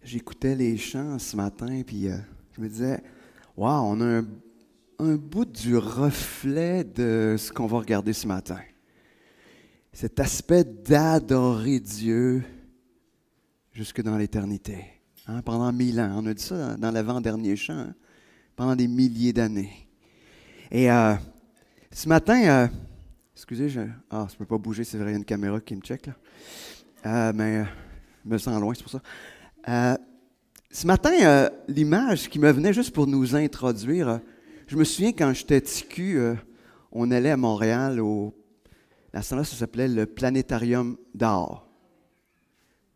J'écoutais les chants ce matin, puis je me disais, waouh, on a un bout du reflet de ce qu'on va regarder ce matin. Cet aspect d'adorer Dieu jusque dans l'éternité. Hein, pendant 1000 ans, on a dit ça dans l'avant-dernier chant, hein, pendant des milliers d'années. Et ce matin, excusez, je ne peux pas bouger, c'est vrai, il y a une caméra qui me check là. Mais je me sens loin, c'est pour ça. Ce matin, l'image qui me venait juste pour nous introduire, je me souviens quand j'étais TQ, on allait à Montréal, à ce temps-là, ça s'appelait le Planétarium d'art.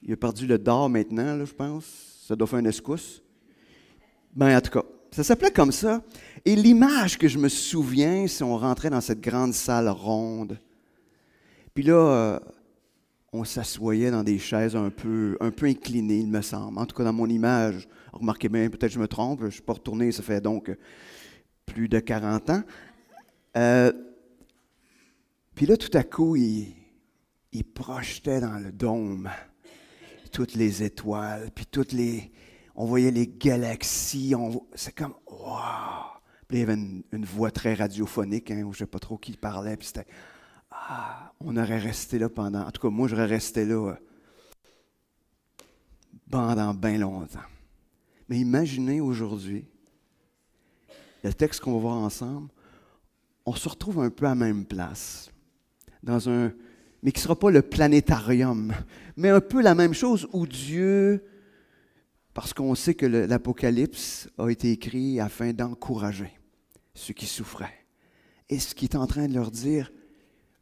Il a perdu le d'art maintenant, là, je pense. Ça doit faire une escousse. Ben, en tout cas, ça s'appelait comme ça. Et l'image que je me souviens, c'est on rentrait dans cette grande salle ronde. Puis là, on s'assoyait dans des chaises un peu inclinées, il me semble. En tout cas, dans mon image, remarquez bien, peut-être que je me trompe, je ne suis pas retourné, ça fait donc plus de 40 ans. Puis là, tout à coup, il projetait dans le dôme toutes les étoiles, puis on voyait les galaxies, c'est comme, waouh! Puis il y avait une voix très radiophonique, hein, où je ne sais pas trop qui parlait, puis c'était, on aurait resté là en tout cas, moi, j'aurais resté là pendant bien longtemps. Mais imaginez aujourd'hui, le texte qu'on va voir ensemble, on se retrouve un peu à la même place, mais qui ne sera pas le planétarium, mais un peu la même chose où Dieu, parce qu'on sait que l'Apocalypse a été écrit afin d'encourager ceux qui souffraient. Et ce qu'il est en train de leur dire,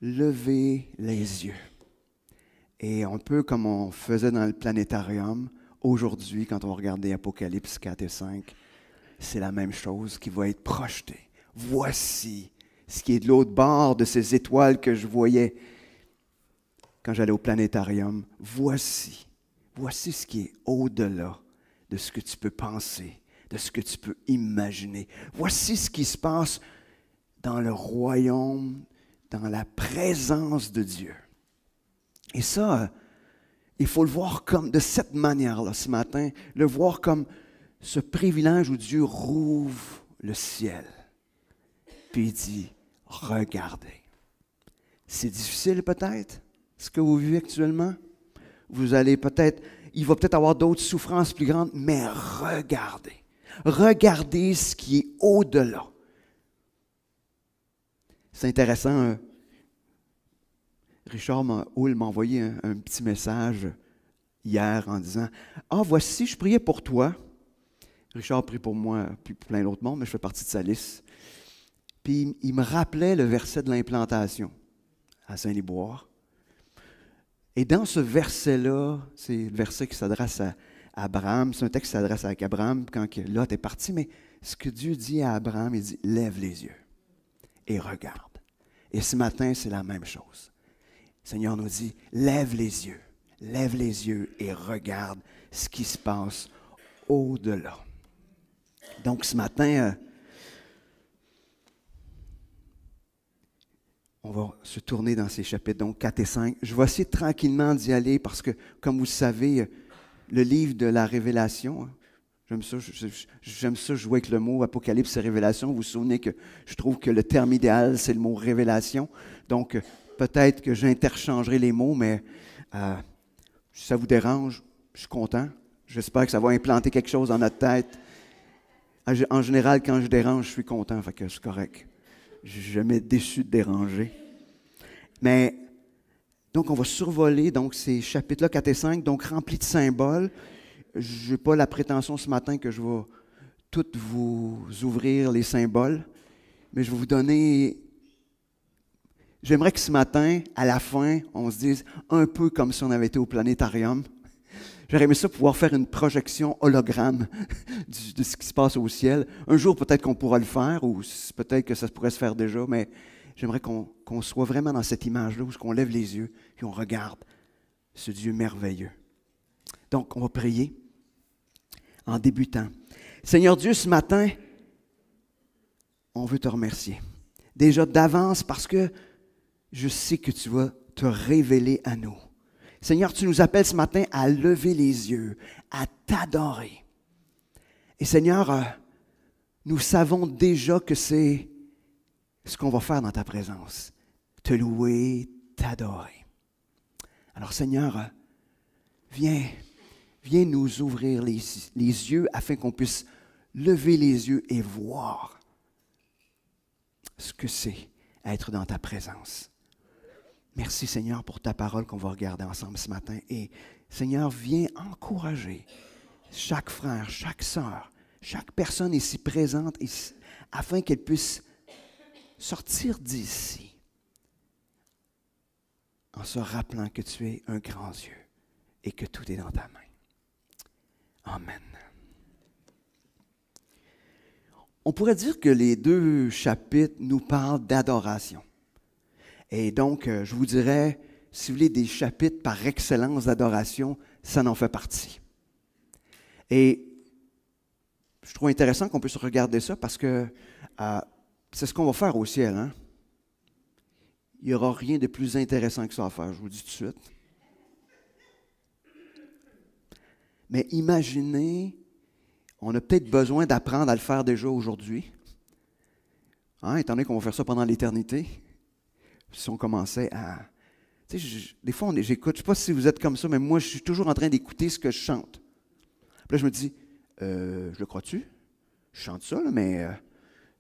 levez les yeux. Et un peu comme on faisait dans le planétarium, aujourd'hui, quand on regardait Apocalypse 4 et 5, c'est la même chose qui va être projetée. Voici ce qui est de l'autre bord de ces étoiles que je voyais quand j'allais au planétarium. Voici ce qui est au-delà de ce que tu peux penser, de ce que tu peux imaginer. Voici ce qui se passe dans le royaume, dans la présence de Dieu. Et ça, il faut le voir comme de cette manière-là ce matin, le voir comme ce privilège où Dieu rouvre le ciel. Puis il dit, regardez. C'est difficile peut-être, ce que vous vivez actuellement. Vous allez il va peut-être avoir d'autres souffrances plus grandes, mais regardez. Regardez ce qui est au-delà. C'est intéressant. Richard Houle m'a envoyé un petit message hier en disant « Ah, voici, je priais pour toi. » Richard prie pour moi, puis pour plein d'autres monde, mais je fais partie de sa liste. Puis il me rappelait le verset de l'implantation à Saint-Liboire. Et dans ce verset-là, c'est le verset qui s'adresse à Abraham, c'est un texte qui s'adresse à Abraham quand Lot est parti, mais ce que Dieu dit à Abraham, il dit « Lève les yeux et regarde. » Et ce matin, c'est la même chose. Le Seigneur nous dit « Lève les yeux et regarde ce qui se passe au-delà. » Donc ce matin, on va se tourner dans ces chapitres, donc 4 et 5. Je vais essayer tranquillement d'y aller parce que, comme vous le savez, le livre de la Révélation, j'aime ça jouer avec le mot Apocalypse et Révélation. Vous vous souvenez que je trouve que le terme idéal, c'est le mot Révélation. Donc, peut-être que j'interchangerai les mots, mais si ça vous dérange, je suis content. J'espère que ça va implanter quelque chose dans notre tête. En général, quand je dérange, je suis content, fait que c'est correct. Je ne suis jamais déçu de déranger. Mais, donc, on va survoler donc, ces chapitres-là, 4 et 5, donc remplis de symboles. Je n'ai pas la prétention ce matin que je vais tout vous ouvrir les symboles, mais je vais vous donner... J'aimerais que ce matin, à la fin, on se dise un peu comme si on avait été au planétarium. J'aurais aimé ça pouvoir faire une projection hologramme de ce qui se passe au ciel. Un jour, peut-être qu'on pourra le faire, ou peut-être que ça pourrait se faire déjà, mais j'aimerais qu'on soit vraiment dans cette image-là, où on lève les yeux et on regarde ce Dieu merveilleux. Donc, on va prier en débutant. Seigneur Dieu, ce matin, on veut te remercier. Déjà d'avance parce que je sais que tu vas te révéler à nous. Seigneur, tu nous appelles ce matin à lever les yeux, à t'adorer. Et Seigneur, nous savons déjà que c'est ce qu'on va faire dans ta présence. Te louer, t'adorer. Alors Seigneur, viens nous ouvrir les yeux afin qu'on puisse lever les yeux et voir ce que c'est être dans ta présence. Merci Seigneur pour ta parole qu'on va regarder ensemble ce matin. Et Seigneur, viens encourager chaque frère, chaque sœur, chaque personne ici présente ici, afin qu'elle puisse sortir d'ici en se rappelant que tu es un grand Dieu et que tout est dans ta main. Amen. On pourrait dire que les deux chapitres nous parlent d'adoration. Et donc, je vous dirais, si vous voulez des chapitres par excellence d'adoration, ça en fait partie. Et je trouve intéressant qu'on puisse regarder ça parce que c'est ce qu'on va faire au ciel. Hein? Il n'y aura rien de plus intéressant que ça à faire, je vous le dis tout de suite. Mais imaginez, on a peut-être besoin d'apprendre à le faire déjà aujourd'hui. Hein, étant donné qu'on va faire ça pendant l'éternité. Si on commençait à... Tu sais, des fois, j'écoute, je ne sais pas si vous êtes comme ça, mais moi, je suis toujours en train d'écouter ce que je chante. Puis là, je me dis, je le crois-tu? Je chante ça, là, mais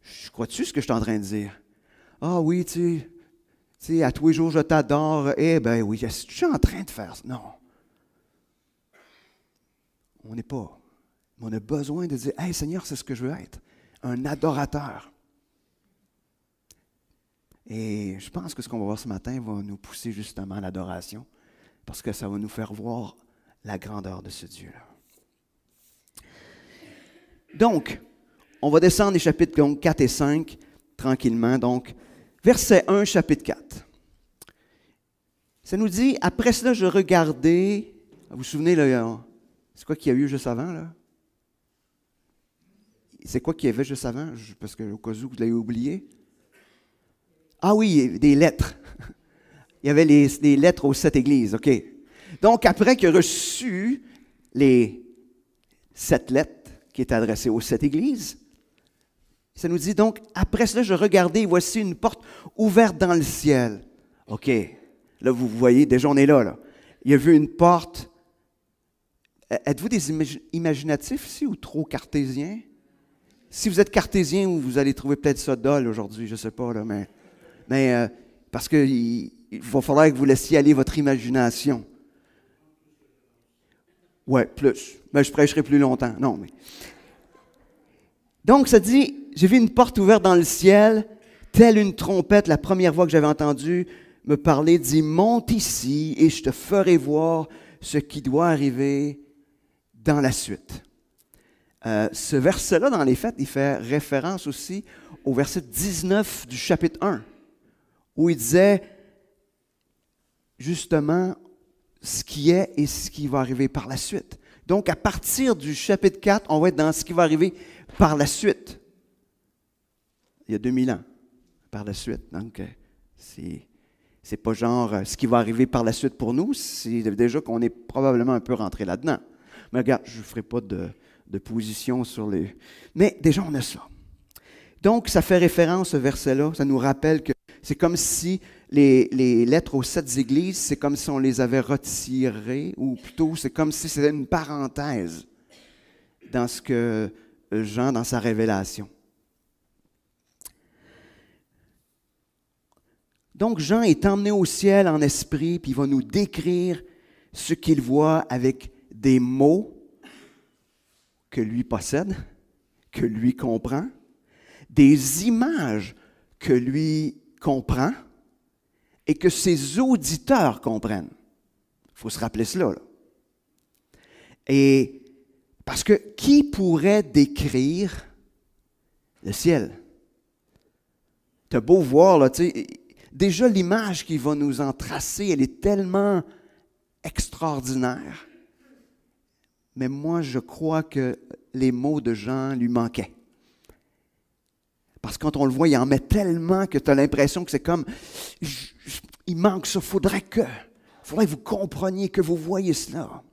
je crois-tu ce que je suis en train de dire? Ah oui, tu sais, à tous les jours, je t'adore. Eh bien oui, est-ce que je suis en train de faire ça? Non. On n'est pas. On a besoin de dire, hey Seigneur, c'est ce que je veux être. Un adorateur. Et je pense que ce qu'on va voir ce matin va nous pousser justement à l'adoration, parce que ça va nous faire voir la grandeur de ce Dieu-là. Donc, on va descendre les chapitres 4 et 5 tranquillement. Donc, verset 1, chapitre 4. Ça nous dit, après cela, je regardais, vous vous souvenez, là, c'est quoi qu'il y a eu juste avant, là? C'est quoi qu'il y avait juste avant? Parce que au cas où vous l'avez oublié. Ah oui, des lettres. Il y avait les lettres aux 7 églises, OK. Donc, après qu'il a reçu les 7 lettres qui étaient adressées aux 7 églises, ça nous dit donc, après cela, je regardais et voici une porte ouverte dans le ciel. OK. Là, vous voyez, déjà, on est là. Il a vu une porte. Êtes-vous des imaginatifs ici ou trop cartésiens? Si vous êtes cartésien, vous allez trouver peut-être ça dole aujourd'hui, je ne sais pas, là, mais parce qu'il va falloir que vous laissiez aller votre imagination. Oui, plus. Mais je prêcherai plus longtemps. Non, mais. Donc, ça dit, j'ai vu une porte ouverte dans le ciel, telle une trompette. La première voix que j'avais entendue me parler dit, monte ici et je te ferai voir ce qui doit arriver dans la suite. Ce verset-là, dans les faits, il fait référence aussi au verset 19 du chapitre 1, où il disait justement ce qui est et ce qui va arriver par la suite. Donc, à partir du chapitre 4, on va être dans ce qui va arriver par la suite. Il y a 2000 ans, par la suite. Donc, c'est pas genre ce qui va arriver par la suite pour nous, c'est déjà qu'on est probablement un peu rentré là-dedans. Mais regarde, je ne ferai pas de position sur les... Mais déjà, on a ça. Donc, ça fait référence, ce verset-là, ça nous rappelle que c'est comme si les lettres aux 7 églises, c'est comme si on les avait retirées, ou plutôt, c'est comme si c'était une parenthèse dans ce que Jean, dans sa révélation. Donc, Jean est emmené au ciel en esprit, puis il va nous décrire ce qu'il voit avec des mots que lui possède, que lui comprend, des images que lui comprend et que ses auditeurs comprennent. Il faut se rappeler cela. Là. Et parce que qui pourrait décrire le ciel? Tu as beau voir, là, tu sais, déjà l'image qu'il va nous en tracer, elle est tellement extraordinaire. Mais moi, je crois que les mots de Jean lui manquaient. Parce que quand on le voit, il en met tellement que tu as l'impression que c'est comme, il manque ça, il faudrait que. Il faudrait que vous compreniez, que vous voyez cela.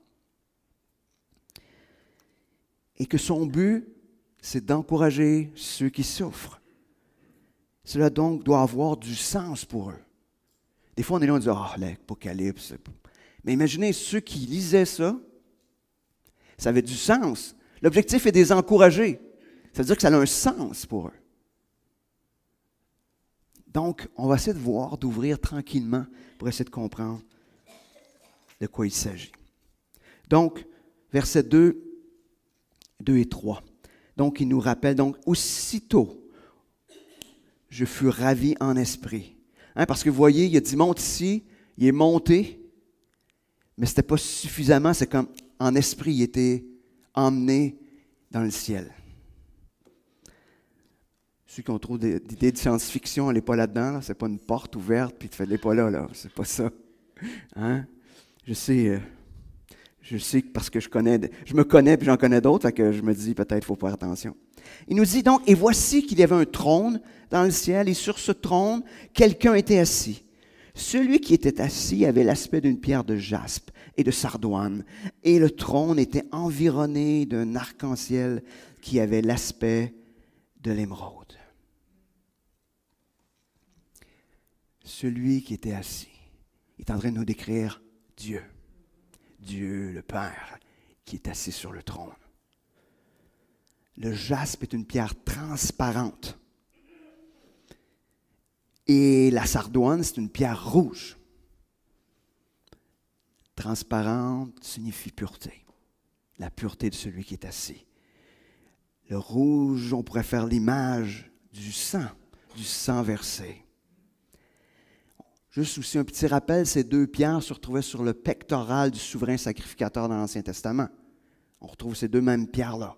Et que son but, c'est d'encourager ceux qui souffrent. Cela donc doit avoir du sens pour eux. Des fois, on est là, on dit « Ah, l'Apocalypse. » Mais imaginez, ceux qui lisaient ça, ça avait du sens. L'objectif est de les encourager. Ça veut dire que ça a un sens pour eux. Donc, on va essayer de voir, d'ouvrir tranquillement pour essayer de comprendre de quoi il s'agit. Donc, versets 2 et 3. Donc, il nous rappelle, donc, aussitôt, je fus ravi en esprit. Parce que vous voyez, il y a du monde ici, il est monté, mais ce n'était pas suffisamment, c'est comme en esprit, il était emmené dans le ciel. Ceux qui ont trop d'idées de science-fiction, elle n'est pas là-dedans, là. Ce n'est pas une porte ouverte, puis tu fais, elle n'est pas là, là. C'est pas ça. Hein? Je sais parce que je me connais, puis j'en connais d'autres, fait que je me dis, peut-être, il faut faire attention. Il nous dit donc, et voici qu'il y avait un trône dans le ciel, et sur ce trône, quelqu'un était assis. Celui qui était assis avait l'aspect d'une pierre de jaspe et de sardoine, et le trône était environné d'un arc-en-ciel qui avait l'aspect de l'émeraude. Celui qui était assis, il est en train de nous décrire Dieu. Dieu le Père qui est assis sur le trône. Le jaspe est une pierre transparente. Et la sardoine, c'est une pierre rouge. Transparente signifie pureté. La pureté de celui qui est assis. Le rouge, on pourrait faire l'image du sang versé. Juste aussi un petit rappel, ces deux pierres se retrouvaient sur le pectoral du souverain sacrificateur dans l'Ancien Testament. On retrouve ces deux mêmes pierres-là.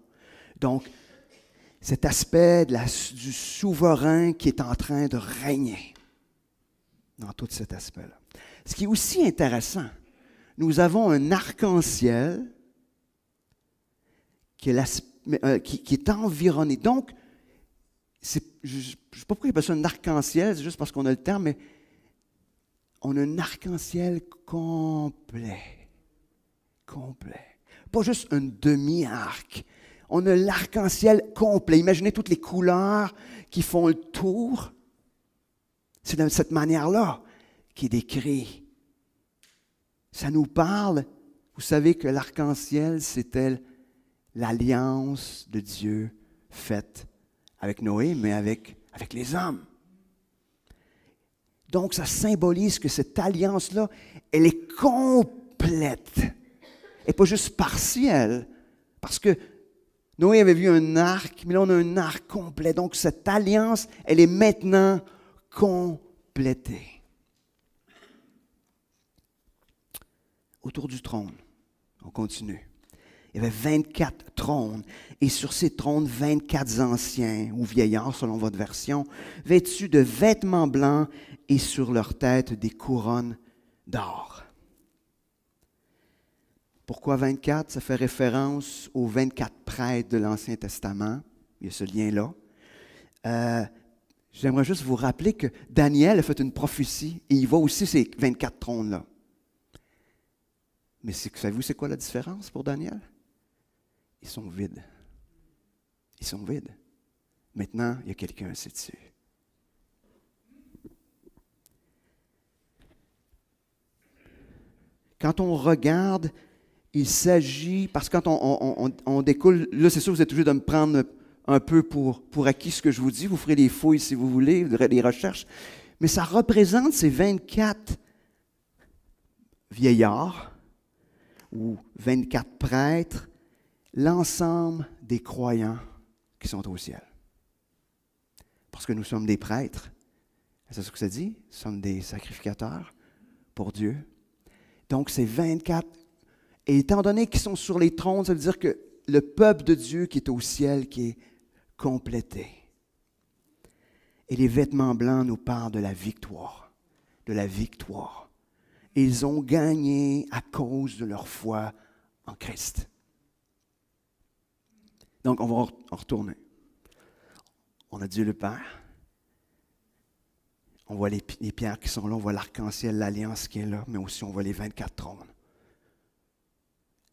Donc, cet aspect du souverain qui est en train de régner dans tout cet aspect-là. Ce qui est aussi intéressant, nous avons un arc-en-ciel qui est environné. Donc, je ne sais pas pourquoi il appelle ça un arc-en-ciel, c'est juste parce qu'on a le terme, mais on a un arc-en-ciel complet. Complet. Pas juste un demi-arc. On a l'arc-en-ciel complet. Imaginez toutes les couleurs qui font le tour. C'est de cette manière-là qui est décrit. Ça nous parle, vous savez que l'arc-en-ciel, c'était l'alliance de Dieu faite avec Noé, mais avec les hommes. Donc, ça symbolise que cette alliance-là, elle est complète. Elle n'est pas juste partielle. Parce que Noé avait vu un arc, mais là, on a un arc complet. Donc, cette alliance, elle est maintenant complétée. Autour du trône, on continue. Il y avait 24 trônes, et sur ces trônes, 24 anciens, ou vieillards selon votre version, vêtus de vêtements blancs et sur leur tête des couronnes d'or. Pourquoi 24? Ça fait référence aux 24 prêtres de l'Ancien Testament. Il y a ce lien-là. J'aimerais juste vous rappeler que Daniel a fait une prophétie, et il voit aussi ces 24 trônes-là. Mais savez-vous c'est quoi la différence pour Daniel? Ils sont vides. Ils sont vides. Maintenant, il y a quelqu'un assis dessus. Quand on regarde, il s'agit, parce que quand on découle, là c'est sûr, vous êtes obligé de me prendre un peu pour acquis ce que je vous dis, vous ferez les fouilles si vous voulez, vous ferez des recherches, mais ça représente ces 24 vieillards, ou 24 prêtres, l'ensemble des croyants qui sont au ciel. Parce que nous sommes des prêtres. C'est ce que ça dit? Nous sommes des sacrificateurs pour Dieu. Donc, c'est 24. Et étant donné qu'ils sont sur les trônes, ça veut dire que le peuple de Dieu qui est au ciel, qui est complété. Et les vêtements blancs nous parlent de la victoire. De la victoire. Ils ont gagné à cause de leur foi en Christ. Donc, on va en retourner. On a Dieu le Père. On voit les pierres qui sont là, on voit l'arc-en-ciel, l'alliance qui est là, mais aussi on voit les 24 trônes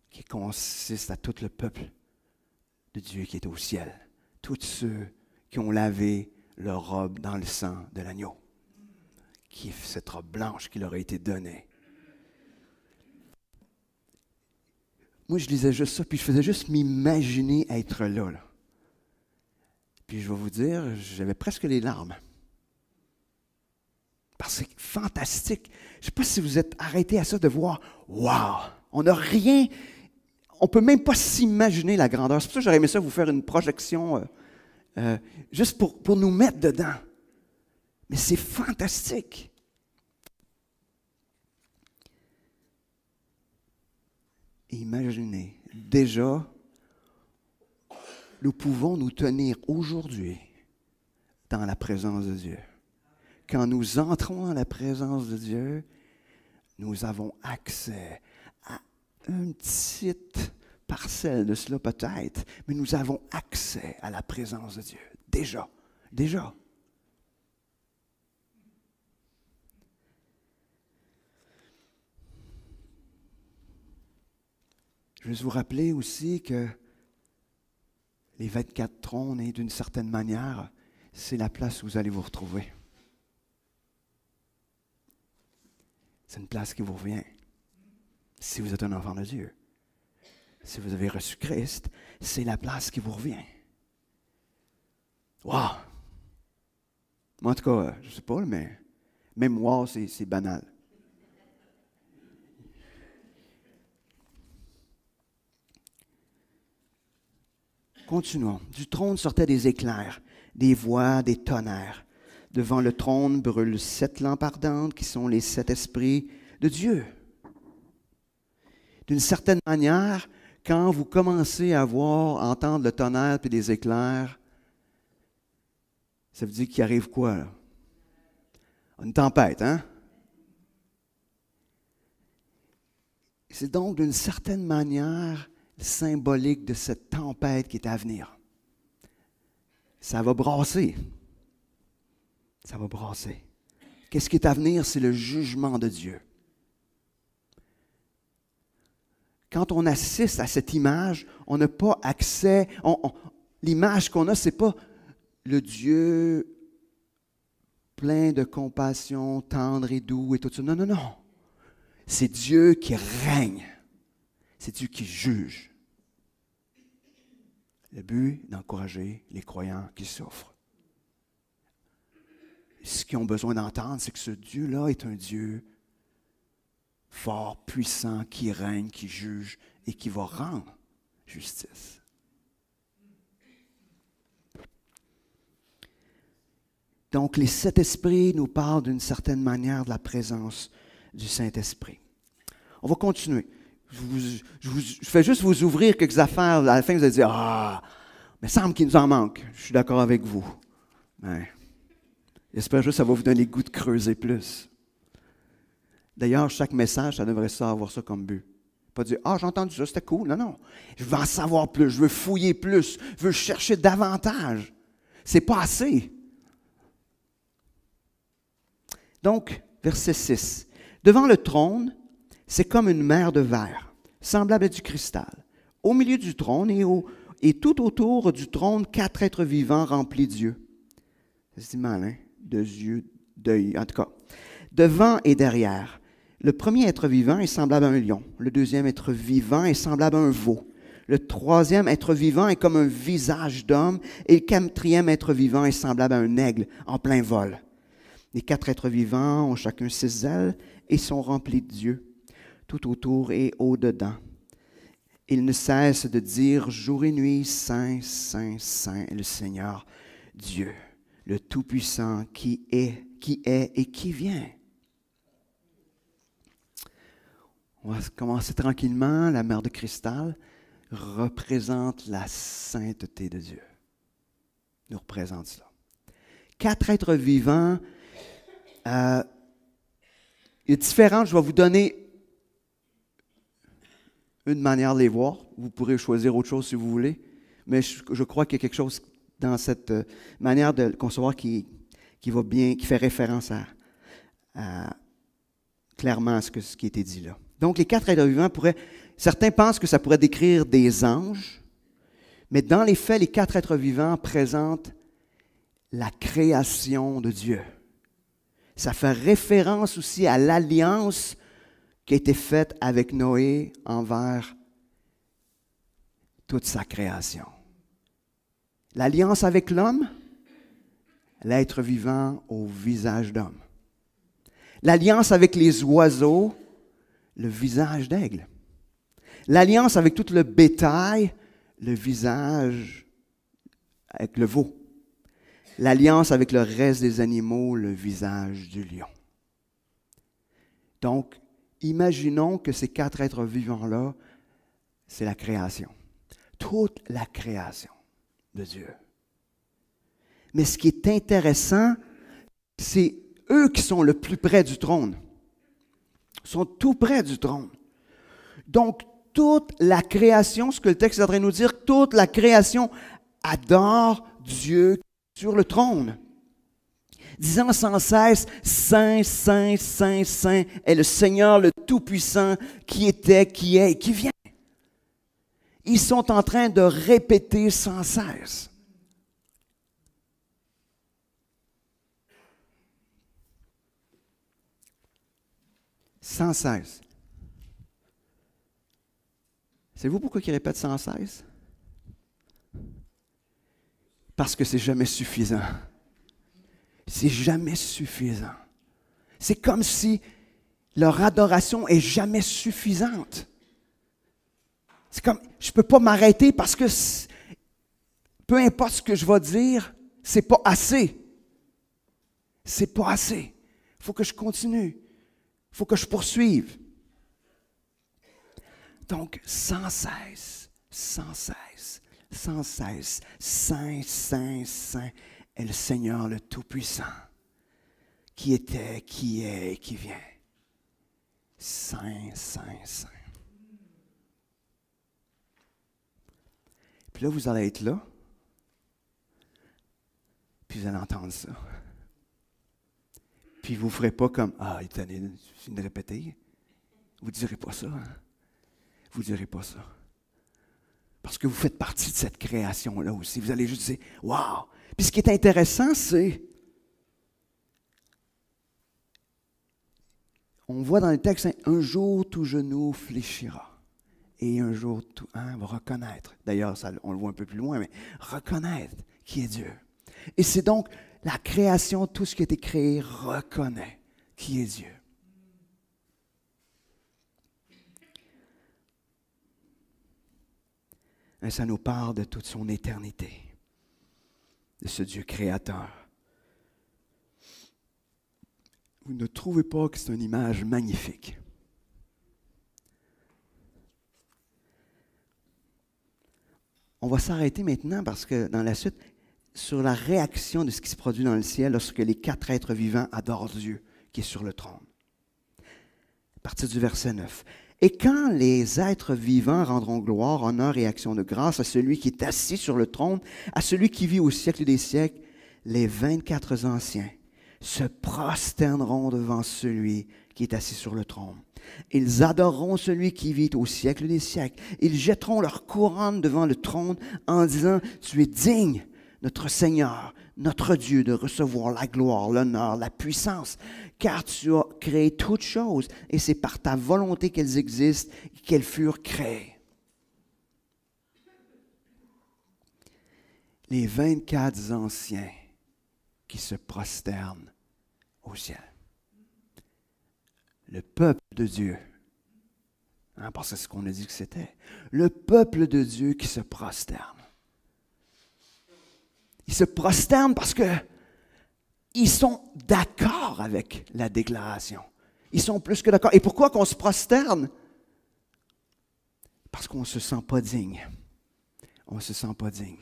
qui consistent à tout le peuple de Dieu qui est au ciel. Tous ceux qui ont lavé leur robe dans le sang de l'agneau, qui est cette robe blanche qui leur a été donnée. Moi, je lisais juste ça, puis je faisais juste m'imaginer être là. Puis je vais vous dire, j'avais presque les larmes. Parce que c'est fantastique. Je ne sais pas si vous êtes arrêtés à ça de voir, wow, on n'a rien, on ne peut même pas s'imaginer la grandeur. C'est pour ça que j'aurais aimé ça vous faire une projection juste pour nous mettre dedans. Mais c'est fantastique. Imaginez, déjà, nous pouvons nous tenir aujourd'hui dans la présence de Dieu. Quand nous entrons dans la présence de Dieu, nous avons accès à une petite parcelle de cela peut-être, mais nous avons accès à la présence de Dieu. Déjà. Je veux vous rappeler aussi que les 24 trônes, et d'une certaine manière, c'est la place où vous allez vous retrouver. C'est une place qui vous revient. Si vous êtes un enfant de Dieu, si vous avez reçu Christ, c'est la place qui vous revient. Wow! Moi, en tout cas, je ne sais pas, mais même wow, c'est banal. Continuons. Du trône sortaient des éclairs, des voix, des tonnerres. Devant le trône brûlent 7 lampes ardentes qui sont les 7 esprits de Dieu. D'une certaine manière, quand vous commencez à entendre le tonnerre et des éclairs, ça veut dire qu'il arrive quoi, là? Une tempête, hein? C'est donc d'une certaine manière symbolique de cette tempête qui est à venir. Ça va brasser. Ça va brasser. Qu'est-ce qui est à venir? C'est le jugement de Dieu. Quand on assiste à cette image, on n'a pas accès. L'image qu'on a, ce n'est pas le Dieu plein de compassion, tendre et doux et tout ça. Non, non, non. C'est Dieu qui règne. C'est Dieu qui juge. Le but, d'encourager les croyants qui souffrent. Ce qu'ils ont besoin d'entendre, c'est que ce Dieu-là est un Dieu fort, puissant, qui règne, qui juge et qui va rendre justice. Donc, les 7 esprits nous parlent d'une certaine manière de la présence du Saint-Esprit. On va continuer. Je fais juste vous ouvrir quelques affaires. À la fin, vous allez dire, ah, mais il semble qu'il nous en manque. Je suis d'accord avec vous. Mais j'espère juste que ça va vous donner le goût de creuser plus. D'ailleurs, chaque message, ça devrait avoir ça comme but. Pas dire, ah, j'ai entendu ça, c'était cool. Non, non. Je veux en savoir plus, je veux fouiller plus, je veux chercher davantage. C'est pas assez. Donc, verset 6. Devant le trône, c'est comme une mer de verre, semblable à du cristal. Au milieu du trône et tout autour du trône, 4 êtres vivants remplis d'yeux. C'est malin, de yeux, d'œil, en tout cas. Devant et derrière. Le premier être vivant est semblable à un lion. Le deuxième être vivant est semblable à un veau. Le troisième être vivant est comme un visage d'homme. Et le quatrième être vivant est semblable à un aigle en plein vol. Les 4 êtres vivants ont chacun 6 ailes et sont remplis d'yeux, tout autour et au-dedans. Ils ne cessent de dire jour et nuit, Saint, Saint, Saint est le Seigneur Dieu, le Tout-Puissant qui est et qui vient. On va commencer tranquillement. La mer de cristal représente la sainteté de Dieu. Nous représente cela. 4 êtres vivants. Il est différent. Je vais vous donner une manière de les voir. Vous pourrez choisir autre chose si vous voulez. Mais je crois qu'il y a quelque chose dans cette manière de le concevoir qui qui fait référence clairement à ce qui a été dit là. Donc, les 4 êtres vivants certains pensent que ça pourrait décrire des anges, mais dans les faits, les 4 êtres vivants présentent la création de Dieu. Ça fait référence aussi à l'alliance qui a été faite avec Noé envers toute sa création. L'alliance avec l'homme, l'être vivant au visage d'homme. L'alliance avec les oiseaux, le visage d'aigle. L'alliance avec tout le bétail, le visage avec le veau. L'alliance avec le reste des animaux, le visage du lion. Donc, imaginons que ces 4 êtres vivants-là, c'est la création. Toute la création de Dieu. Mais ce qui est intéressant, c'est eux qui sont le plus près du trône. Ils sont tout près du trône. Donc, toute la création, ce que le texte est en train de nous dire, toute la création adore Dieu sur le trône, disant sans cesse, Saint, Saint, Saint, Saint est le Seigneur le Tout-Puissant qui était, qui est et qui vient. Ils sont en train de répéter sans cesse. Sans cesse. Savez-vous pourquoi ils répètent sans cesse? Parce que c'est jamais suffisant. C'est jamais suffisant. C'est comme si leur adoration est jamais suffisante. C'est comme, je ne peux pas m'arrêter parce que peu importe ce que je vais dire, c'est pas assez. C'est pas assez. Il faut que je continue. Il faut que je poursuive. Donc, sans cesse, sans cesse, sans cesse, Saint, Saint, Saint est le Seigneur le Tout-Puissant, qui était, qui est et qui vient. Saint, Saint, Saint. Puis là, vous allez être là, puis vous allez entendre ça. Puis vous ne ferez pas comme, ah, il est tanné de répéter. Vous ne direz pas ça. Hein? Vous ne direz pas ça. Parce que vous faites partie de cette création-là aussi. Vous allez juste dire, wow! Puis ce qui est intéressant, c'est, on voit dans le texte, un jour tout genou fléchira. Et un jour tout va reconnaître. D'ailleurs, on le voit un peu plus loin, mais reconnaître qui est Dieu. Et c'est donc la création, tout ce qui a été créé, reconnaît qui est Dieu. Et ça nous parle de toute son éternité, de ce Dieu créateur. Vous ne trouvez pas que c'est une image magnifique? On va s'arrêter maintenant parce que dans la suite, sur la réaction de ce qui se produit dans le ciel lorsque les 4 êtres vivants adorent Dieu qui est sur le trône. À partir du verset 9. Et quand les êtres vivants rendront gloire, honneur et action de grâce à celui qui est assis sur le trône, à celui qui vit au siècle des siècles, les 24 anciens se prosterneront devant celui qui est assis sur le trône. Ils adoreront celui qui vit au siècle des siècles. Ils jetteront leur couronne devant le trône en disant, « Tu es digne, notre Seigneur, notre Dieu, de recevoir la gloire, l'honneur, la puissance, car tu as créé toutes choses, et c'est par ta volonté qu'elles existent et qu'elles furent créées. » Les 24 anciens qui se prosternent au ciel. Le peuple de Dieu, parce que c'est ce qu'on a dit que c'était, le peuple de Dieu qui se prosterne. Ils se prosternent parce qu'ils sont d'accord avec la déclaration. Ils sont plus que d'accord. Et pourquoi qu'on se prosterne? Parce qu'on ne se sent pas digne. On ne se sent pas digne.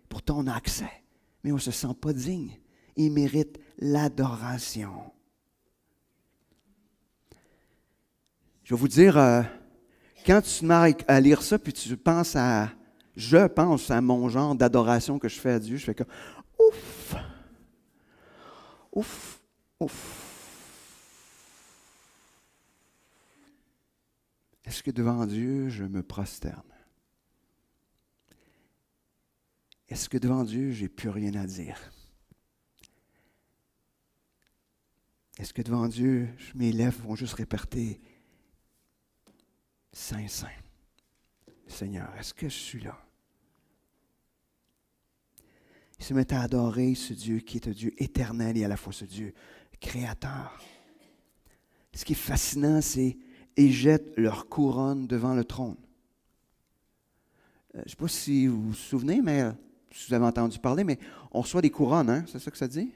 Pourtant, on a accès, mais on ne se sent pas digne. Ils méritent l'adoration. Je vais vous dire, quand tu te mets à lire ça, puis je pense à mon genre d'adoration que je fais à Dieu, je fais comme, ouf! Ouf, ouf. Est-ce que devant Dieu, je me prosterne? Est-ce que devant Dieu, j'ai plus rien à dire? Est-ce que devant Dieu, mes lèvres vont juste répéter « Saint, Saint ». Seigneur, est-ce que je suis là? Il se met à adorer ce Dieu qui est un Dieu éternel et à la fois ce Dieu créateur. Ce qui est fascinant, c'est qu'ils jettent leur couronne devant le trône. Je ne sais pas si vous vous souvenez, mais si vous avez entendu parler, mais on reçoit des couronnes, hein? C'est ça que ça dit?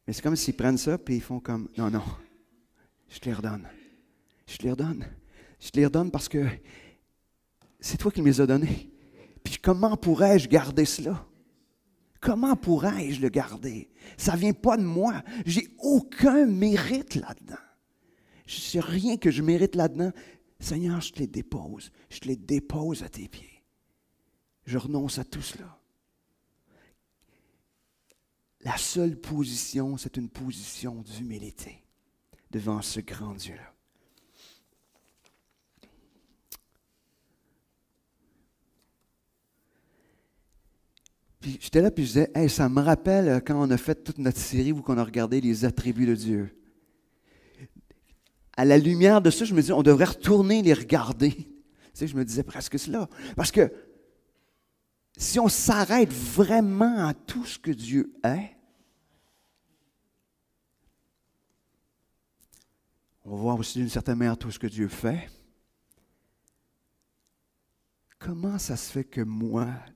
Mais c'est comme s'ils prennent ça et ils font comme « Non, non, je te les redonne. Je te les redonne. Je te les redonne parce que c'est toi qui me les as donnés. Puis comment pourrais-je garder cela? Comment pourrais-je le garder? Ça ne vient pas de moi. J'ai aucun mérite là-dedans. Je n'ai rien que je mérite là-dedans. Seigneur, je te les dépose. Je te les dépose à tes pieds. Je renonce à tout cela. La seule position, c'est une position d'humilité devant ce grand Dieu-là. Puis j'étais là, puis je disais, hey, ça me rappelle quand on a fait toute notre série où on a regardé les attributs de Dieu. À la lumière de ça, je me dis, on devrait retourner les regarder. Tu sais, je me disais presque cela. Parce que si on s'arrête vraiment à tout ce que Dieu est, on va voir aussi d'une certaine manière tout ce que Dieu fait. Comment ça se fait que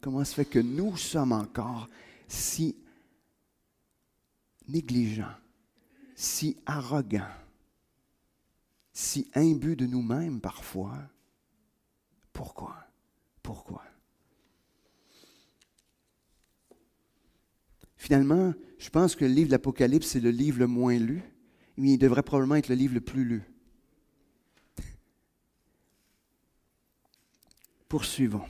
comment ça se fait que nous sommes encore si négligents, si arrogants, si imbus de nous-mêmes parfois? Pourquoi? Pourquoi? Finalement, je pense que le livre de l'Apocalypse, c'est le livre le moins lu, mais il devrait probablement être le livre le plus lu. Poursuivons.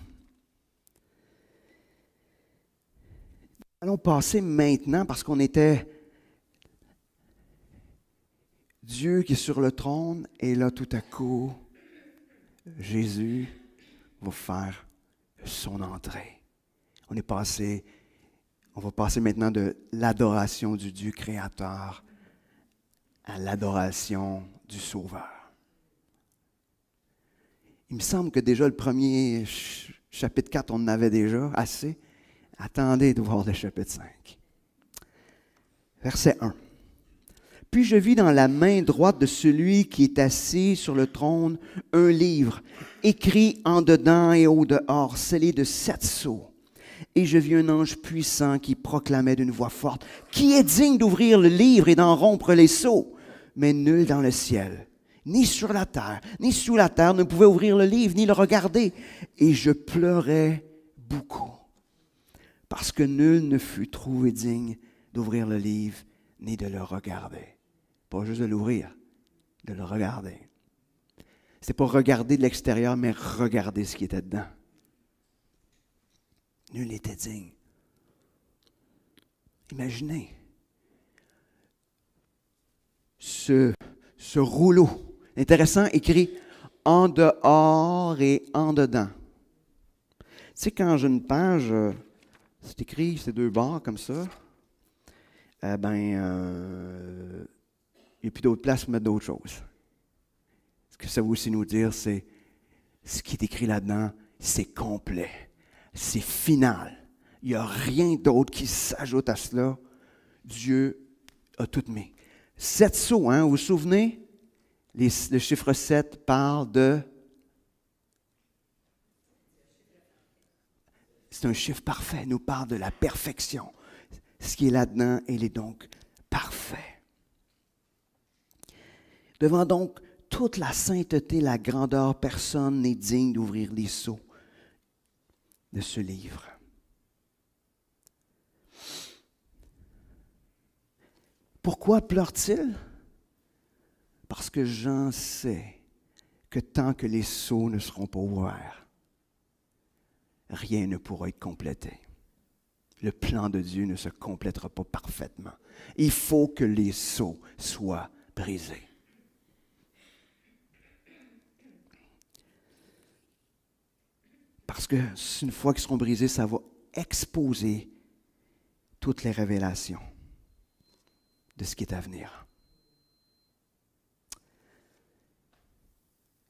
Allons passer maintenant, parce qu'on était Dieu qui est sur le trône, et là tout à coup, Jésus va faire son entrée. On va passer maintenant de l'adoration du Dieu créateur à l'adoration du Sauveur. Il me semble que déjà le premier chapitre 4, on en avait déjà assez. Attendez de voir le chapitre 5. Verset 1. Puis je vis dans la main droite de celui qui est assis sur le trône un livre, écrit en dedans et au dehors, scellé de 7 sceaux. Et je vis un ange puissant qui proclamait d'une voix forte, « Qui est digne d'ouvrir le livre et d'en rompre les sceaux? » Mais nul dans le ciel, ni sur la terre, ni sous la terre ne pouvait ouvrir le livre, ni le regarder. Et je pleurais beaucoup, parce que nul ne fut trouvé digne d'ouvrir le livre, ni de le regarder. Pas juste de l'ouvrir, de le regarder. C'est pas regarder de l'extérieur, mais regarder ce qui était dedans. Nul n'était digne. Imaginez ce rouleau intéressant écrit en dehors et en dedans. Tu sais, quand j'ai une page, c'est écrit ces deux barres comme ça, il n'y a plus d'autre place pour mettre d'autres choses. Ce que ça veut aussi nous dire, c'est ce qui est écrit là-dedans, c'est complet, c'est final. Il n'y a rien d'autre qui s'ajoute à cela. Dieu a tout mis. 7 sceaux, hein, vous vous souvenez? Le chiffre 7 parle de... C'est un chiffre parfait, nous parle de la perfection. Ce qui est là-dedans, il est donc parfait. Devant donc toute la sainteté, la grandeur, personne n'est digne d'ouvrir les sceaux de ce livre. Pourquoi pleure-t-il? Parce que Jean sait que tant que les sceaux ne seront pas ouverts, rien ne pourra être complété. le plan de Dieu ne se complétera pas parfaitement. Il faut que les sceaux soient brisés. Parce que une fois qu'ils seront brisés, ça va exposer toutes les révélations de ce qui est à venir.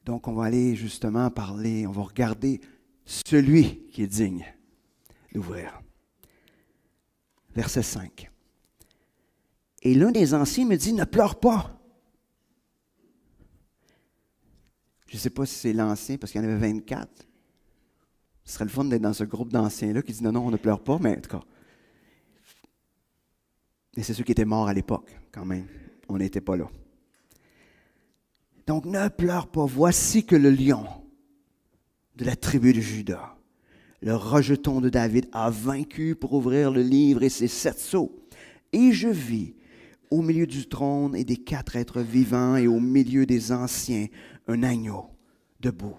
Donc, on va aller justement parler, on va regarder celui qui est digne d'ouvrir. Verset 5. Et l'un des anciens me dit, ne pleure pas. Je ne sais pas si c'est l'ancien, parce qu'il y en avait 24. Ce serait le fun d'être dans ce groupe d'anciens-là qui dit, non, on ne pleure pas, mais en tout cas. Et c'est ceux qui étaient morts à l'époque, quand même. On n'était pas là. Donc, ne pleure pas. Voici que le lion de la tribu de Juda, le rejeton de David, a vaincu pour ouvrir le livre et ses 7 sceaux. Et je vis au milieu du trône et des 4 êtres vivants et au milieu des anciens un agneau debout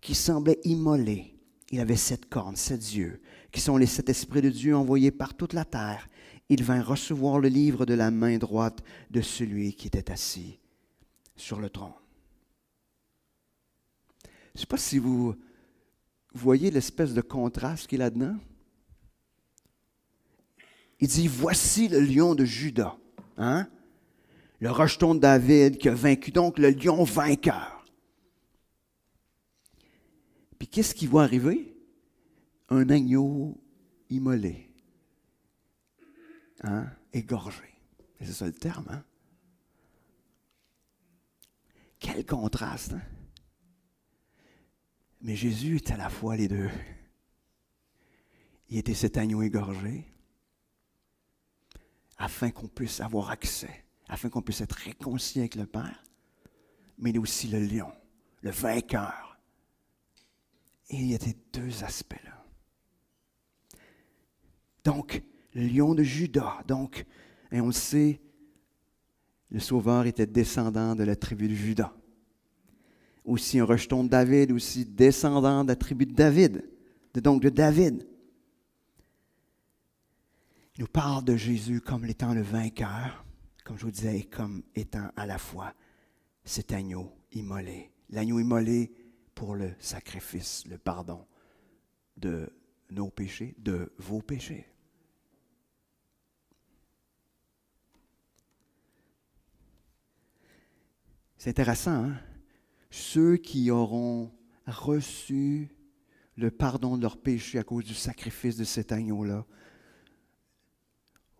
qui semblait immolé. Il avait 7 cornes, 7 yeux, qui sont les 7 esprits de Dieu envoyés par toute la terre. Il vint recevoir le livre de la main droite de celui qui était assis sur le trône. Je ne sais pas si vous voyez l'espèce de contraste qu'il y a là-dedans. Il dit, voici le lion de Juda, hein? Le rejeton de David qui a vaincu, donc le lion vainqueur. Puis qu'est-ce qui va arriver? Un agneau immolé, hein? Égorgé. C'est ça le terme, hein? Quel contraste, hein? Mais Jésus est à la fois les deux. Il était cet agneau égorgé afin qu'on puisse avoir accès, afin qu'on puisse être réconcilié avec le Père, mais il est aussi le lion, le vainqueur. Et il y a ces 2 aspects-là. Donc, le lion de Juda, donc, et on le sait, le Sauveur était descendant de la tribu de Juda. Aussi un rejeton de David, aussi descendant de la tribu de David, donc de David. Il nous parle de Jésus comme étant le vainqueur, comme je vous disais, et comme étant à la fois cet agneau immolé. L'agneau immolé pour le sacrifice, le pardon de nos péchés, de vos péchés. C'est intéressant, hein? Ceux qui auront reçu le pardon de leurs péchés à cause du sacrifice de cet agneau-là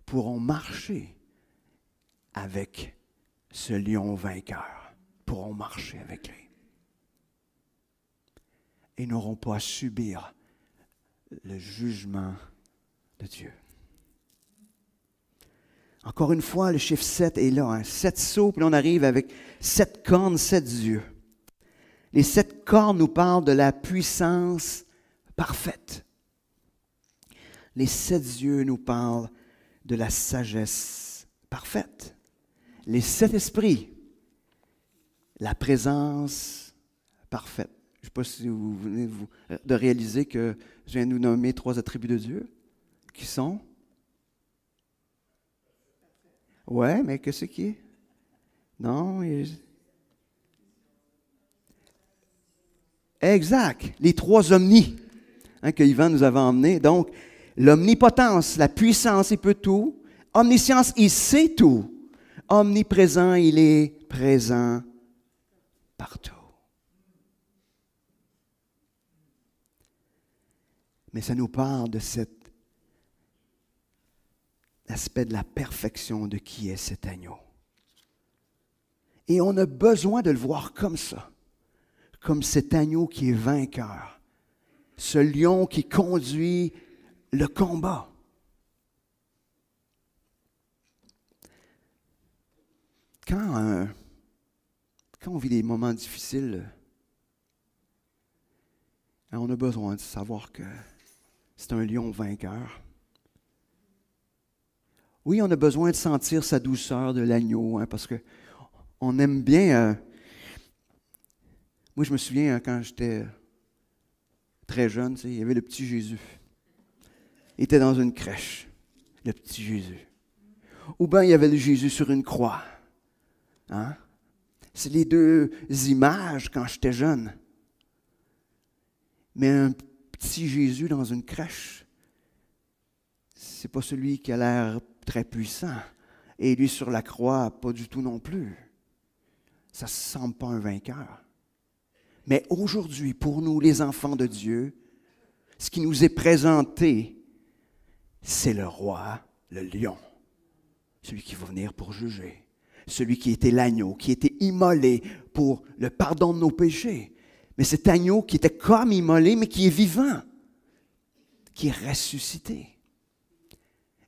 pourront marcher avec ce lion vainqueur, pourront marcher avec lui. Et n'auront pas à subir le jugement de Dieu. Encore une fois, le chiffre 7 est là, hein? 7 sceaux, puis on arrive avec 7 cornes, 7 yeux. Les 7 cornes nous parlent de la puissance parfaite. Les 7 yeux nous parlent de la sagesse parfaite. Les 7 esprits, la présence parfaite. Je ne sais pas si vous venez de réaliser que je viens de nous nommer 3 attributs de Dieu, qui sont... Ouais, mais qu'est-ce qui est? Non, exact, les 3 omnis, hein, que Yvan nous avait emmenés. Donc, l'omnipotence, la puissance, il peut tout. Omniscience, il sait tout. Omniprésent, il est présent partout. Mais ça nous parle de cet aspect de la perfection de qui est cet agneau. Et on a besoin de le voir comme ça, comme cet agneau qui est vainqueur, ce lion qui conduit le combat. Quand on vit des moments difficiles, on a besoin de savoir que c'est un lion vainqueur. Oui, on a besoin de sentir sa douceur de l'agneau, hein, parce qu'on aime bien... moi, je me souviens, quand j'étais très jeune, il y avait le petit Jésus. était dans une crèche, le petit Jésus. Ou bien il y avait le Jésus sur une croix. Hein? C'est les deux images quand j'étais jeune. Mais un petit Jésus dans une crèche, c'est pas celui qui a l'air très puissant. Et lui sur la croix, pas du tout non plus. Ça ne semble pas un vainqueur. Mais aujourd'hui, pour nous, les enfants de Dieu, ce qui nous est présenté, c'est le roi, le lion. Celui qui va venir pour juger. Celui qui était l'agneau, qui était immolé pour le pardon de nos péchés. Mais cet agneau qui était comme immolé, mais qui est vivant, qui est ressuscité.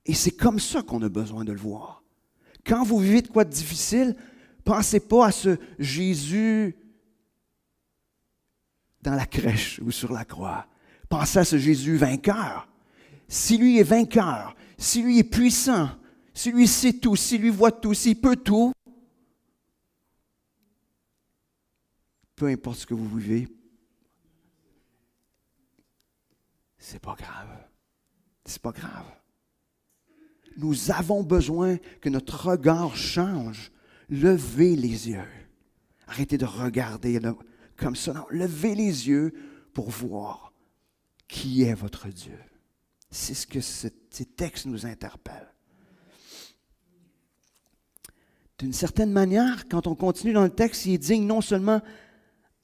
Et c'est comme ça qu'on a besoin de le voir. Quand vous vivez de quoi de difficile, pensez pas à ce Jésus dans la crèche ou sur la croix. Pensez à ce Jésus vainqueur. Si lui est vainqueur, si lui est puissant, si lui sait tout, si lui voit tout, s'il peut tout, peu importe ce que vous vivez, c'est pas grave. C'est pas grave. Nous avons besoin que notre regard change. Levez les yeux. Arrêtez de regarder comme ça. Non, levez les yeux pour voir qui est votre Dieu. C'est ce que ces textes nous interpellent. D'une certaine manière, quand on continue dans le texte, il est digne non seulement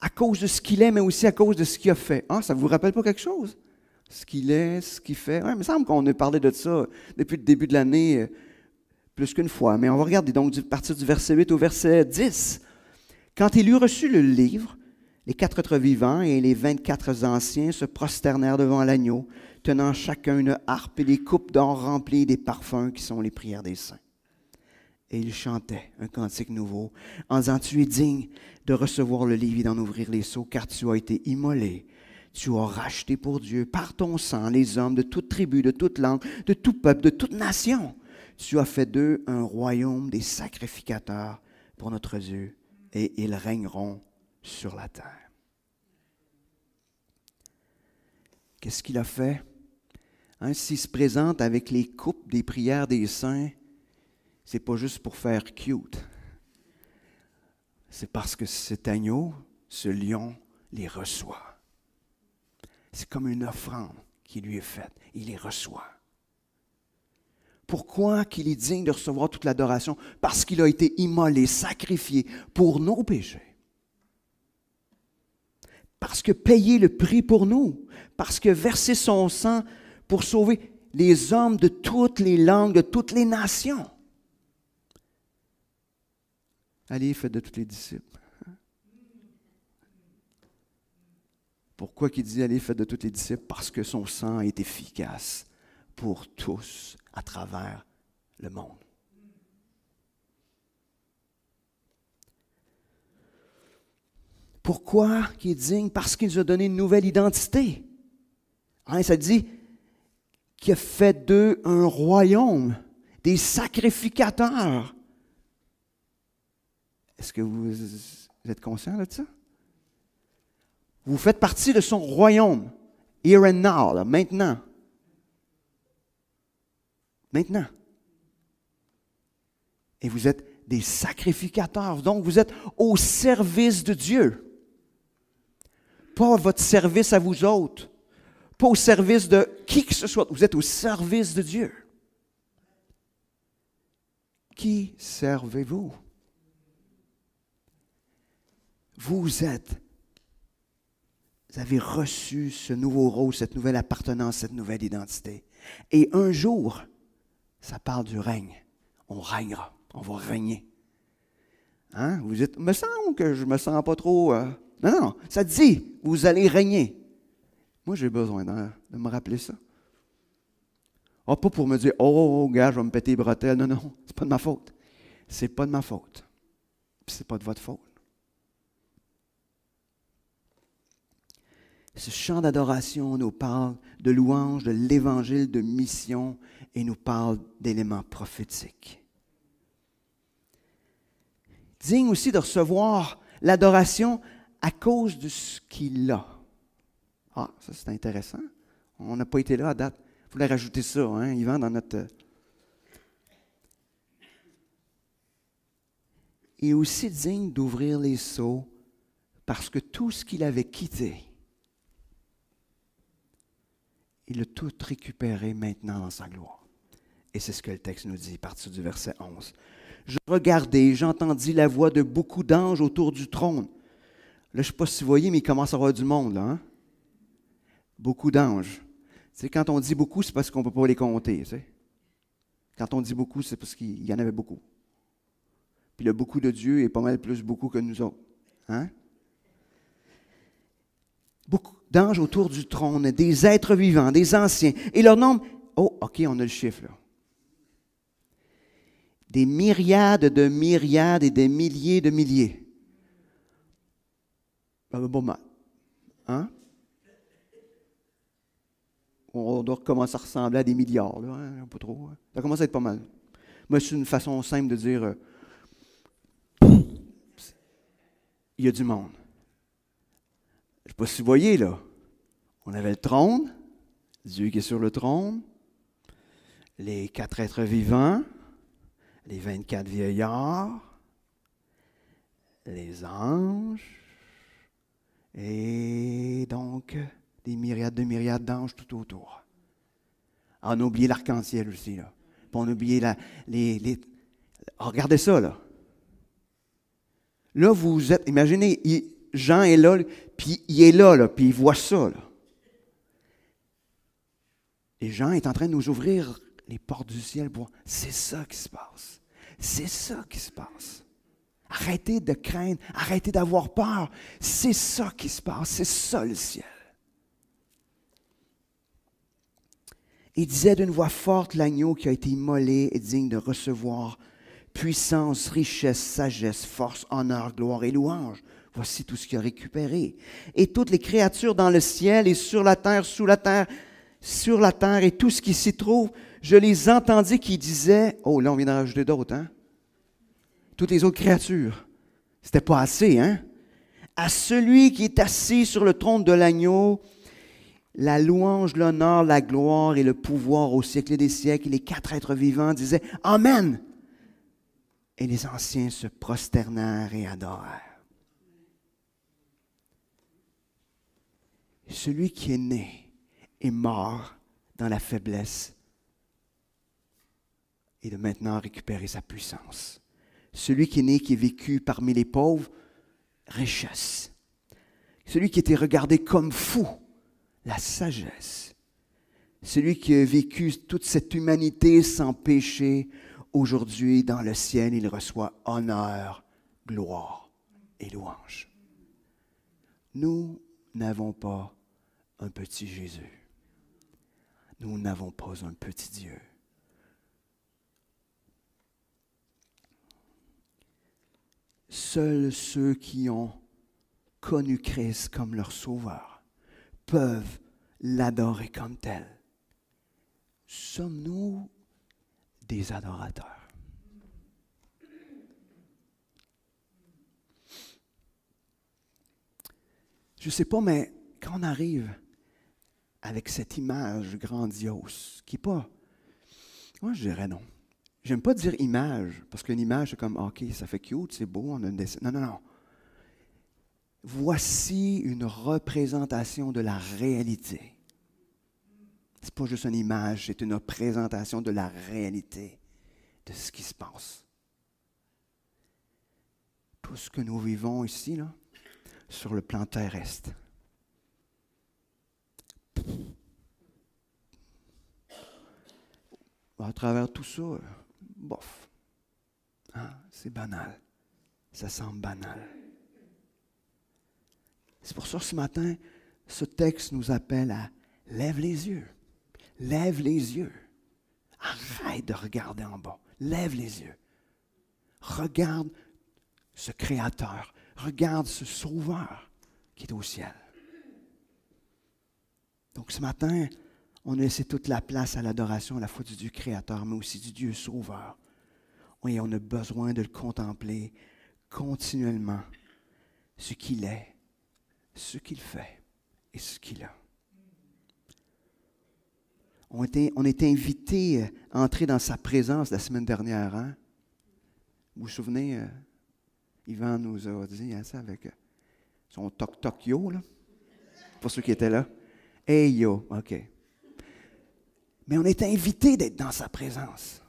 à cause de ce qu'il est, mais aussi à cause de ce qu'il a fait. Ah, ça ne vous rappelle pas quelque chose? Ce qu'il est, ce qu'il fait. Ouais, il me semble qu'on a parlé de ça depuis le début de l'année plus qu'une fois. Mais on va regarder donc à partir du verset 8 au verset 10. Quand il eut reçu le livre, les 4 êtres vivants et les 24 anciens se prosternèrent devant l'agneau, tenant chacun une harpe et des coupes d'or remplies des parfums qui sont les prières des saints. Et ils chantaient un cantique nouveau, en disant, « Tu es digne de recevoir le livre et d'en ouvrir les sceaux, car tu as été immolé. Tu as racheté pour Dieu, par ton sang, les hommes de toute tribu, de toute langue, de tout peuple, de toute nation. Tu as fait d'eux un royaume des sacrificateurs pour notre Dieu, et ils régneront sur la terre. » Qu'est-ce qu'il a fait? Hein, s'il se présente avec les coupes des prières des saints, c'est pas juste pour faire cute. C'est parce que cet agneau, ce lion, les reçoit. C'est comme une offrande qui lui est faite. Il les reçoit. Pourquoi qu'il est digne de recevoir toute l'adoration? Parce qu'il a été immolé, sacrifié pour nos péchés. Parce que payer le prix pour nous. Parce que verser son sang pour sauver les hommes de toutes les langues, de toutes les nations. Allez, faites de tous les disciples. Pourquoi qu'il dit allez, faites de tous les disciples? Parce que son sang est efficace pour tous à travers le monde. Pourquoi qu'il est digne? Parce qu'il nous a donné une nouvelle identité. Hein, ça dit qu'il a fait d'eux un royaume, des sacrificateurs. Est-ce que vous êtes conscient de ça? Vous faites partie de son royaume. Here and now, là, maintenant. Maintenant. Et vous êtes des sacrificateurs. Donc, vous êtes au service de Dieu. Pas votre service à vous autres. Pas au service de qui que ce soit. Vous êtes au service de Dieu. Qui servez-vous? Vous avez reçu ce nouveau rôle, cette nouvelle appartenance, cette nouvelle identité. Et un jour, ça parle du règne. On règnera, on va régner. Hein? Vous dites, me semble que je me sens pas trop... Non, ça dit, vous allez régner. Moi, j'ai besoin de me rappeler ça. Oh, pas pour me dire, oh, gars, je vais me péter les bretelles. Non, c'est pas de ma faute. C'est pas de ma faute. Puis c'est pas de votre faute. Ce chant d'adoration nous parle de louange, de l'évangile, de mission et nous parle d'éléments prophétiques. Digne aussi de recevoir l'adoration à cause de ce qu'il a. Ah, ça c'est intéressant. On n'a pas été là à date. Il faudrait rajouter ça, hein, Yvan, dans notre... Il est aussi digne d'ouvrir les sceaux parce que tout ce qu'il avait quitté, il a tout récupéré maintenant dans sa gloire. Et c'est ce que le texte nous dit à partir du verset 11. Je regardais, j'entendis la voix de beaucoup d'anges autour du trône. Là, je ne sais pas si vous voyez, mais il commence à y avoir du monde, là. Hein? Beaucoup d'anges. Tu sais, quand on dit beaucoup, c'est parce qu'on ne peut pas les compter. Tu sais. Quand on dit beaucoup, c'est parce qu'il y en avait beaucoup. Puis le beaucoup de Dieu est pas mal plus beaucoup que nous autres. Hein? Beaucoup d'anges autour du trône, des êtres vivants, des anciens. Et leur nombre, oh, OK, on a le chiffre là. Des myriades de myriades et des milliers de milliers. Bon mal. Hein? On doit recommencer à ressembler à des milliards, là, hein? Pas trop. Hein? Ça commence à être pas mal. Moi, c'est une façon simple de dire il y a du monde. Je ne sais pas si vous voyez, là. On avait le trône, Dieu qui est sur le trône, les 4 êtres vivants, les 24 vieillards, les anges, et donc des myriades de myriades d'anges tout autour. Ah, on a oublié l'arc-en-ciel aussi, là. Puis on a oublié regardez ça, là. Là, vous êtes, imaginez, Jean est là, puis il est là, puis il voit ça, là. Et Jean est en train de nous ouvrir les portes du ciel pour voir. C'est ça qui se passe. C'est ça qui se passe. Arrêtez de craindre, arrêtez d'avoir peur. C'est ça qui se passe, c'est ça le ciel. Il disait d'une voix forte, l'agneau qui a été immolé est digne de recevoir puissance, richesse, sagesse, force, honneur, gloire et louange. Voici tout ce qu'il a récupéré. Et toutes les créatures dans le ciel et sur la terre, sous la terre, sur la terre et tout ce qui s'y trouve, je les entendis qui disaient, oh là on vient d'en rajouter d'autres, hein? Toutes les autres créatures. C'était pas assez, hein? À celui qui est assis sur le trône de l'agneau, la louange, l'honneur, la gloire et le pouvoir au siècle des siècles. Et les 4 êtres vivants disaient Amen. Et les anciens se prosternèrent et adorèrent. Celui qui est né est mort dans la faiblesse et de maintenant récupérer sa puissance. Celui qui est né, qui est vécu parmi les pauvres, richesse. Celui qui était regardé comme fou, la sagesse. Celui qui a vécu toute cette humanité sans péché, aujourd'hui dans le ciel, il reçoit honneur, gloire et louange. Nous n'avons pas un petit Jésus. Nous n'avons pas un petit Dieu. Seuls ceux qui ont connu Christ comme leur sauveur peuvent l'adorer comme tel. Sommes-nous des adorateurs? Je ne sais pas, mais quand on arrive avec cette image grandiose, qui n'est pas, moi je dirais non. J'aime pas dire image, parce qu'une image, c'est comme, OK, ça fait cute, c'est beau, on a une dessin. Non, non, non. Voici une représentation de la réalité. Ce n'est pas juste une image, c'est une représentation de la réalité, de ce qui se passe. Tout ce que nous vivons ici, là, sur le plan terrestre. À travers tout ça, bof. Hein, c'est banal. Ça semble banal. C'est pour ça que ce matin, ce texte nous appelle à lève les yeux. Lève les yeux. Arrête de regarder en bas. Lève les yeux. Regarde ce Créateur. Regarde ce Sauveur qui est au ciel. Donc ce matin, on a laissé toute la place à l'adoration à la fois du Dieu Créateur, mais aussi du Dieu Sauveur. Et on a besoin de le contempler continuellement, ce qu'il est, ce qu'il fait et ce qu'il a. On était invités à entrer dans sa présence la semaine dernière. Hein? Vous vous souvenez, Yvan nous a dit hein, ça avec son toc-toc yo, là, pour ceux qui étaient là. Hey yo, OK. Mais on est invité d'être dans sa présence.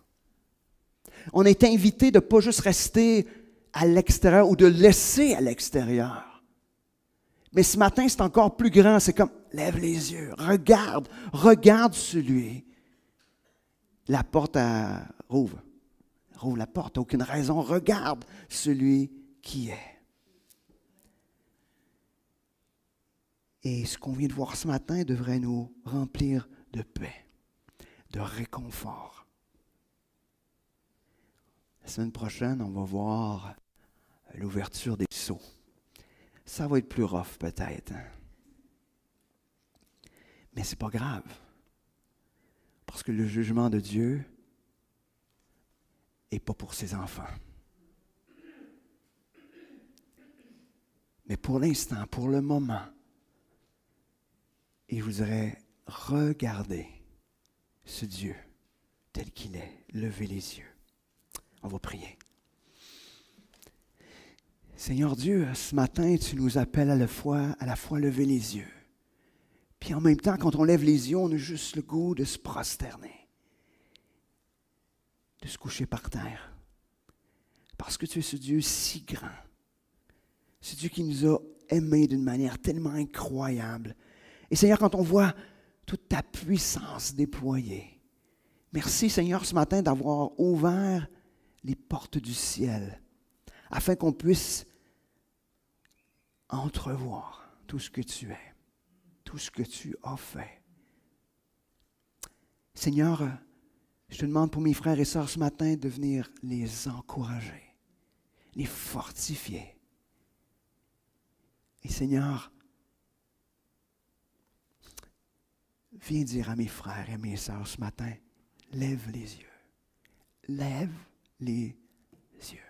On est invité de ne pas juste rester à l'extérieur ou de laisser à l'extérieur. Mais ce matin, c'est encore plus grand. C'est comme, lève les yeux, regarde celui. La porte rouvre. Rouvre la porte, aucune raison. Regarde celui qui est. Et ce qu'on vient de voir ce matin devrait nous remplir de paix, de réconfort. La semaine prochaine, on va voir l'ouverture des sceaux. Ça va être plus rough peut-être. Hein? Mais ce n'est pas grave. Parce que le jugement de Dieu n'est pas pour ses enfants. Mais pour l'instant, pour le moment, il vous dirait, regardez ce Dieu tel qu'il est. Levez les yeux. On va prier. Seigneur Dieu, ce matin, tu nous appelles à la fois lever les yeux. Puis en même temps, quand on lève les yeux, on a juste le goût de se prosterner, de se coucher par terre. Parce que tu es ce Dieu si grand, ce Dieu qui nous a aimés d'une manière tellement incroyable. Et Seigneur, quand on voit toute ta puissance déployée, merci Seigneur ce matin d'avoir ouvert les portes du ciel, afin qu'on puisse entrevoir tout ce que tu es, tout ce que tu as fait. Seigneur, je te demande pour mes frères et sœurs ce matin de venir les encourager, les fortifier. Et Seigneur, viens dire à mes frères et à mes sœurs ce matin, lève les yeux. Lève les yeux.